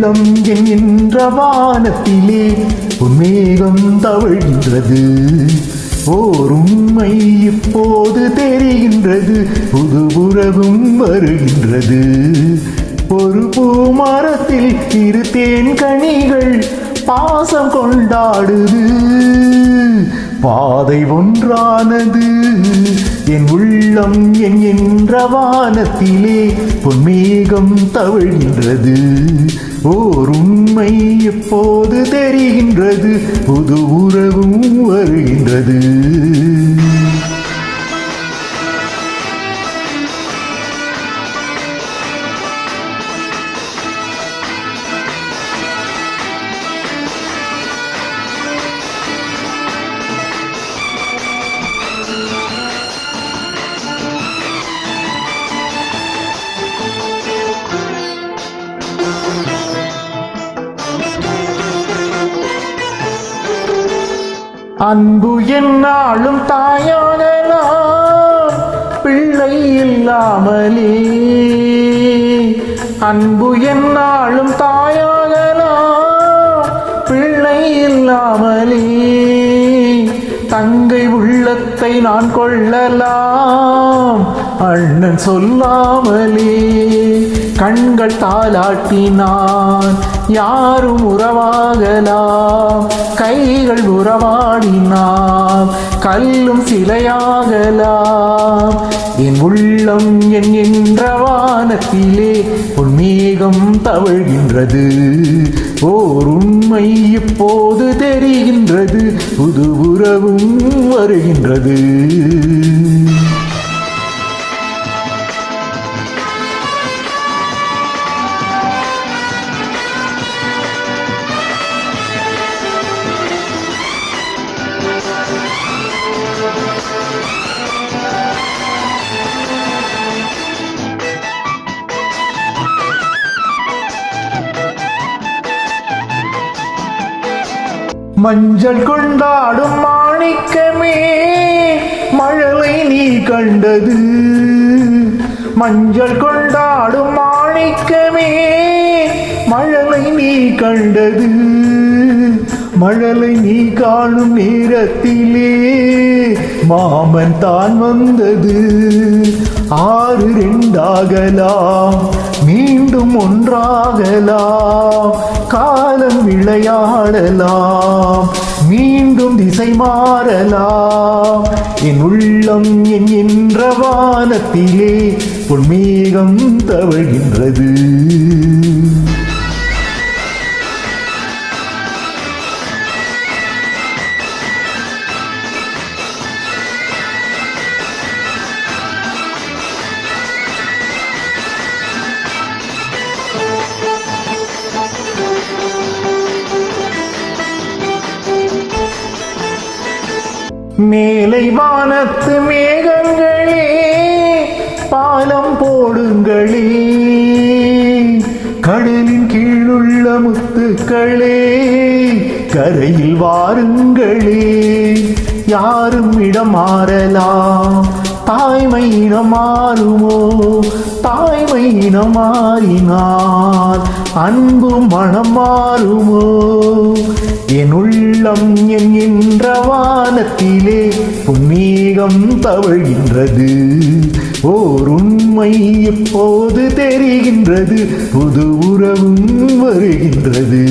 உள்ளம் என்கின்ற வானத்திலே உன்மேகம் தவழ்கின்றது. ஓர் உண்மை இப்போது தெரிகின்றது, புது உறவும் வருகின்றது. ஒரு பூமரத்தில் இரு தேன் கனிகள் பாசம் கொண்டாடுது. பாதை ஒன்றானது என் உள்ளம் என்கின்ற வானத்திலே பொன்மேகம் தவழ்கின்றது. ஓர் உண்மை எப்போது தெரிகின்றது, புது உறவும் வருகின்றது. அன்பு என்னாலும் தாயாகலாம் பிள்ளை இல்லாமலே. அன்பு என்னாலும் தாயாகலாம் பிள்ளை இல்லாமலே. தங்கை உள்ளத்தை நான் கொள்ளலாம் அண்ணன் சொல்லாமலே. கண்கள் தாலாட்டினான் யாரும் உறவாகலாம். கைகள் உறவாடினான் கல்லும் சிலையாகலாம். என் உள்ளம் என்கின்ற வானத்திலே பொன்மேகம் தவழ்கின்றது. ஓர் உண்மை இப்போது தெரிகின்றது, புது உறவும் வருகின்றது. மஞ்சள் கொண்டாடும் மாணிக்கமே மழலை நீ கண்டது. மஞ்சள் கொண்டாடும் மாணிக்கமே மழலை நீ கண்டது. மழலை நீ காணும் நேரத்திலே மாமன் தான் வந்தது. 6 2ஆகலாம் மீண்டும் ஒன்றாகலாம். காலம் விளையாடலாம் மீண்டும் திசை மாறலாம். என் உள்ளம் என்கின்ற வானத்திலே பொன்மேகம் தவழ்கின்றது. மேலை வானத்து மேகங்களே பாலம் போடுங்களே. கடலின் கீழுள்ள முத்துக்களே கரையில் வாருங்களே. யாரும் இடம் மாறலாம், தாய்மை இனம் மாறுமோ? தாய்மை இனம் மாறினால் அன்பு மனம் மாறுமோ? என் உள்ளம் என்கின்ற வானத்திலே பொன்மேகம் தவழ்கின்றது. ஓர் உண்மை எப்போது தெரிகின்றது, புது உறவும் வருகின்றது.